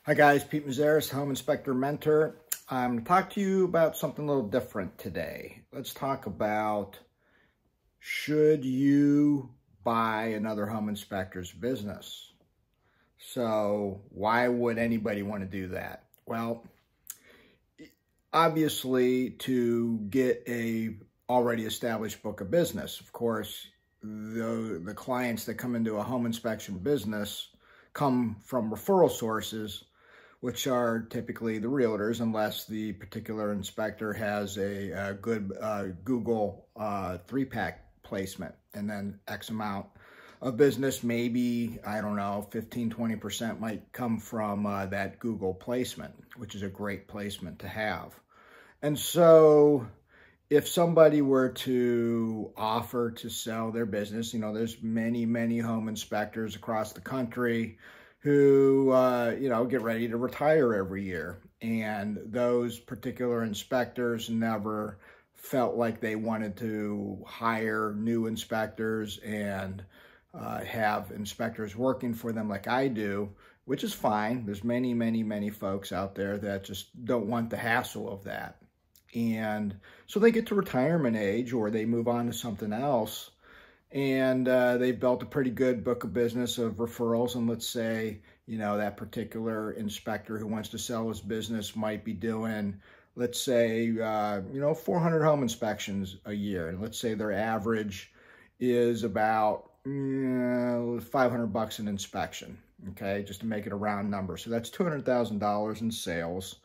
Hi guys, Pete Mazaris, Home Inspector Mentor. I'm going to talk to you about something a little different today. Let's talk about, should you buy another home inspector's business? So why would anybody want to do that? Well, obviously to get a already established book of business. Of course, the clients that come into a home inspection business come from referral sources, which are typically the realtors, unless the particular inspector has a good Google 3-pack placement. And then X amount of business, maybe, I don't know, 15, 20% might come from that Google placement, which is a great placement to have. And so if somebody were to offer to sell their business, you know, there's many home inspectors across the country who, you know, get ready to retire every year. And those particular inspectors never felt like they wanted to hire new inspectors and have inspectors working for them like I do, which is fine. There's many folks out there that just don't want the hassle of that. And so they get to retirement age or they move on to something else. And they've built a pretty good book of business of referrals. And let's say, you know, that particular inspector who wants to sell his business might be doing, let's say, you know, 400 home inspections a year. And let's say their average is about $500 an inspection, okay, just to make it a round number. So that's $200,000 in sales.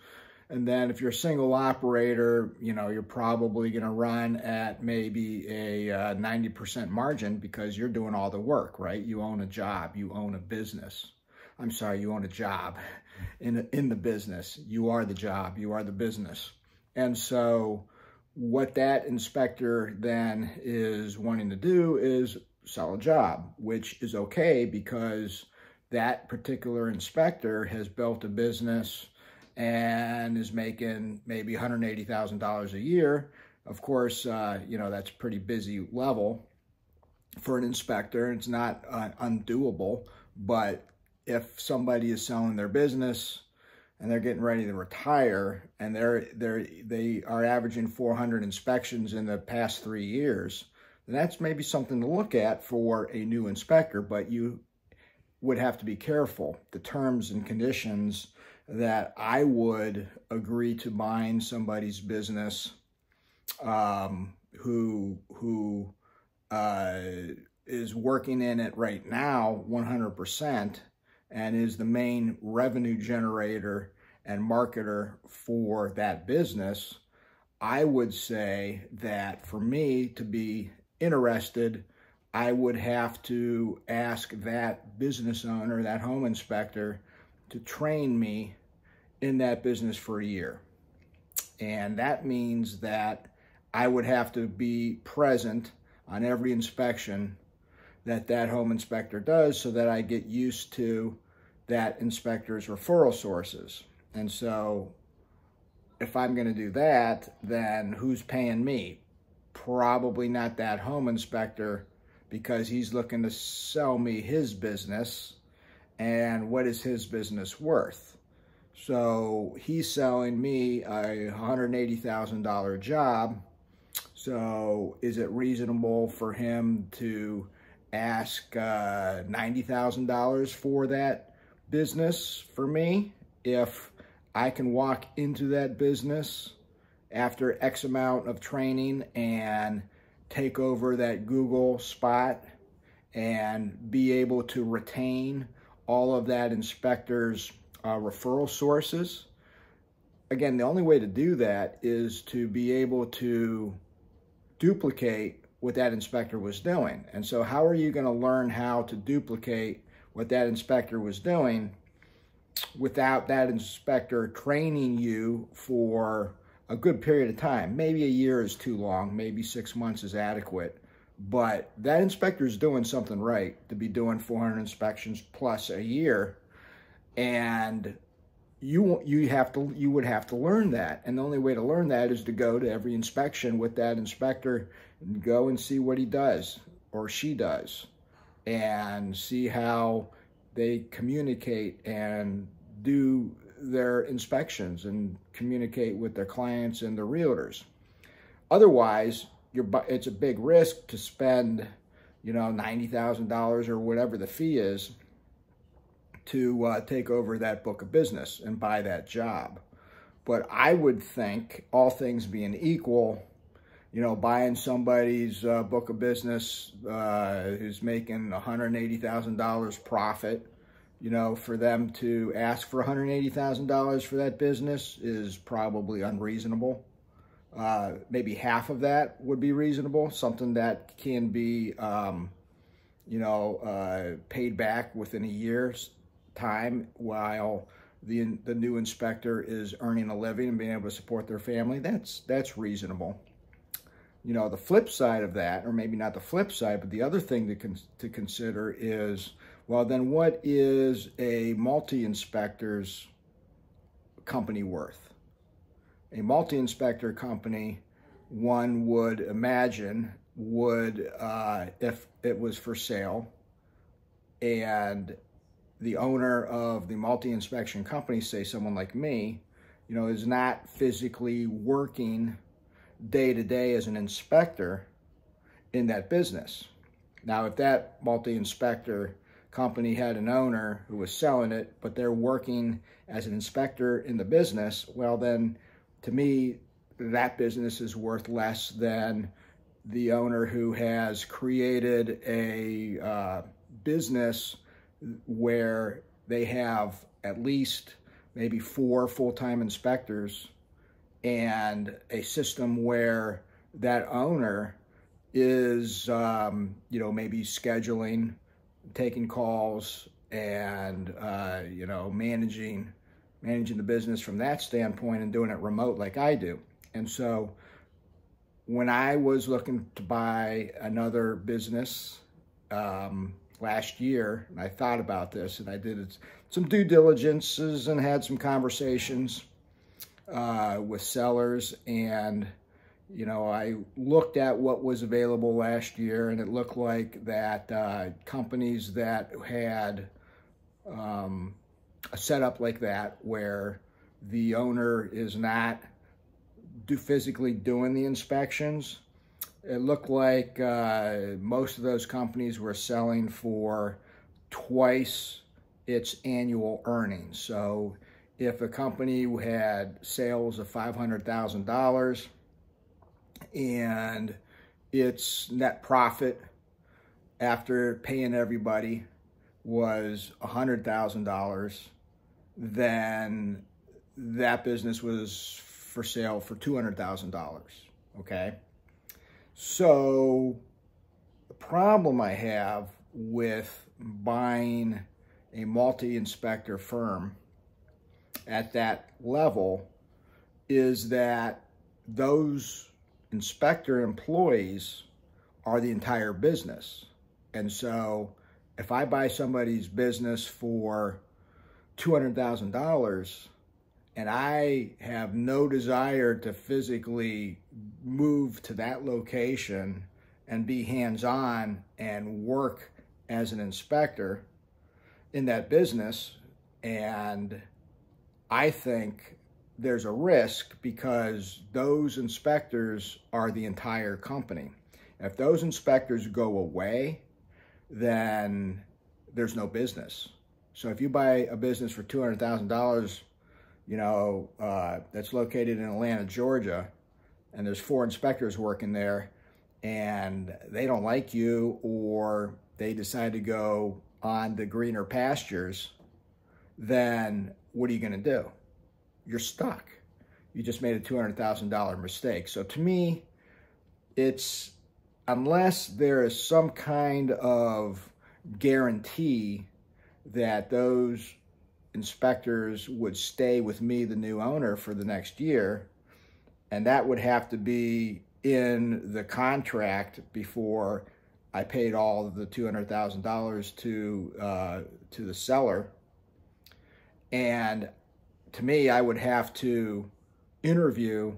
And then if you're a single operator, you know, you're probably going to run at maybe a 90% margin because you're doing all the work, right? You own a job, you own a business. I'm sorry, you own a job in the business. You are the job, you are the business. And so what that inspector then is wanting to do is sell a job, which is okay because that particular inspector has built a business and is making maybe $180,000 a year. Of course, you know, that's a pretty busy level for an inspector. It's not undoable, but if somebody is selling their business and they're getting ready to retire and they are averaging 400 inspections in the past 3 years, then that's maybe something to look at for a new inspector, but you would have to be careful. The terms and conditions that I would agree to buying somebody's business who is working in it right now 100% and is the main revenue generator and marketer for that business. I would say that for me to be interested, I would have to ask that business owner, that home inspector, to train me in that business for a year. And that means that I would have to be present on every inspection that home inspector does so that I get used to that inspector's referral sources. And so if I'm going to do that, then who's paying me? Probably not that home inspector, because he's looking to sell me his business. And what is his business worth? So he's selling me a $180,000 job. So is it reasonable for him to ask $90,000 for that business for me if I can walk into that business after X amount of training and take over that Google spot and be able to retain all of that inspector's referral sources? Again, the only way to do that is to be able to duplicate what that inspector was doing. And so how are you going to learn how to duplicate what that inspector was doing without that inspector training you for a good period of time? Maybe a year is too long, maybe 6 months is adequate, but that inspector is doing something right to be doing 400 inspections plus a year. And you would have to learn that. And the only way to learn that is to go to every inspection with that inspector and go and see what he does or she does and see how they communicate and do their inspections and communicate with their clients and their realtors. Otherwise, it's a big risk to spend, $90,000 or whatever the fee is to take over that book of business and buy that job. But I would think, all things being equal, buying somebody's book of business who's making $180,000 profit, for them to ask for $180,000 for that business is probably unreasonable. Maybe half of that would be reasonable, something that can be, paid back within a year's time while the new inspector is earning a living and being able to support their family. That's reasonable. The flip side of that, or maybe not the flip side, but the other thing to consider is, well, then what is a multi-inspector's company worth? A multi-inspector company, one would imagine, would, if it was for sale, and the owner of the multi-inspection company, say someone like me, is not physically working day to day as an inspector in that business. Now, if that multi-inspector company had an owner who was selling it, but they're working as an inspector in the business, well, then to me, that business is worth less than the owner who has created a business where they have at least maybe 4 full-time inspectors and a system where that owner is, maybe scheduling, taking calls, and, managing the business from that standpoint and doing it remote like I do. And so when I was looking to buy another business last year, and I thought about this, and I did some due diligences and had some conversations with sellers, and I looked at what was available last year, and it looked like that companies that had a setup like that, where the owner is not physically doing the inspections, it looked like most of those companies were selling for twice its annual earnings. So if a company had sales of $500,000 and its net profit after paying everybody was $100,000, then that business was for sale for $200,000, okay? So the problem I have with buying a multi-inspector firm at that level is that those inspector employees are the entire business. And so if I buy somebody's business for $200,000 and I have no desire to physically move to that location and be hands-on and work as an inspector in that business, and I think there's a risk because those inspectors are the entire company. If those inspectors go away, then there's no business. So if you buy a business for $200,000, that's located in Atlanta, Georgia, and there's 4 inspectors working there, and they don't like you, or they decide to go on the greener pastures, then what are you going to do? You're stuck. You just made a $200,000 mistake. So to me, it's, unless there is some kind of guarantee that those inspectors would stay with me, the new owner, for the next year, and that would have to be in the contract before I paid all of the $200,000 to the seller. And to me, I would have to interview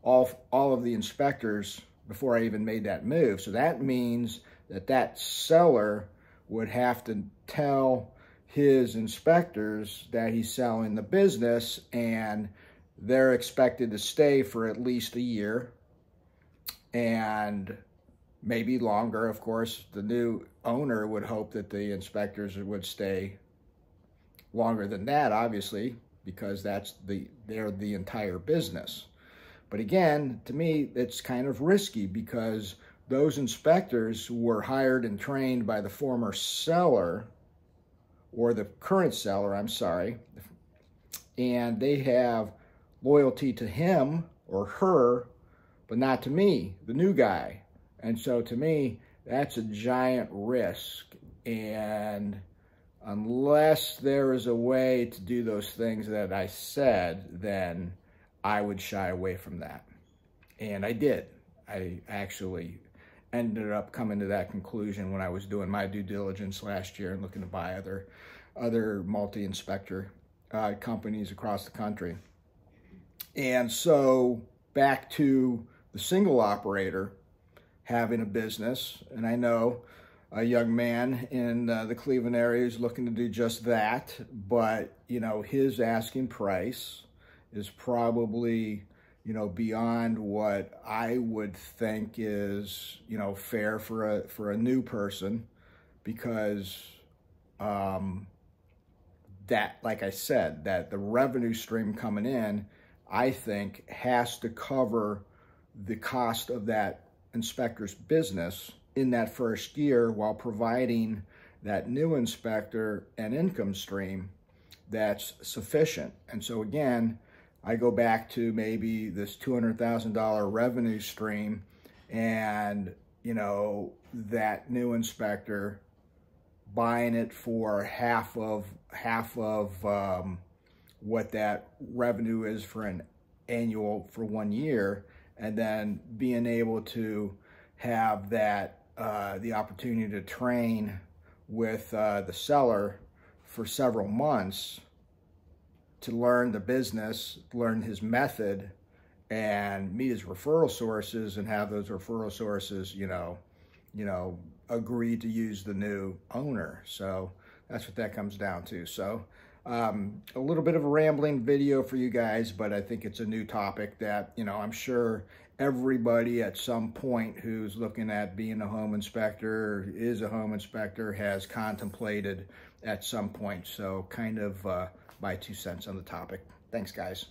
all of the inspectors before I even made that move. So that means that that seller would have to tell his inspectors that he's selling the business, and they're expected to stay for at least a year and maybe longer. Of course, the new owner would hope that the inspectors would stay longer than that, obviously, because they're the entire business. But again, to me, it's kind of risky because those inspectors were hired and trained by the former seller, or the current seller, I'm sorry, and they have loyalty to him or her, but not to me, the new guy. And so to me, that's a giant risk. And unless there is a way to do those things that I said, then I would shy away from that. And I did. I actually ended up coming to that conclusion when I was doing my due diligence last year and looking to buy other multi-inspector companies across the country. And so back to the single operator having a business, and I know a young man in the Cleveland area is looking to do just that, but you know, his asking price is probably, you know, beyond what I would think is, you know, fair for a new person, because that, like I said, that the revenue stream coming in, I think, has to cover the cost of that inspector's business in that first year, while providing that new inspector an income stream that's sufficient. And so again, I go back to maybe this $200,000 revenue stream, and you know, that new inspector buying it for half of what that revenue is for an annual for 1 year, and then being able to have that the opportunity to train with the seller for several months to learn the business, learn his method, and meet his referral sources, and have those referral sources, you know, agree to use the new owner. So that's what that comes down to. So a little bit of a rambling video for you guys, but I think it's a new topic that, you know, I'm sure everybody at some point who's looking at being a home inspector, is a home inspector, has contemplated at some point. So kind of my 2 cents on the topic. Thanks, guys.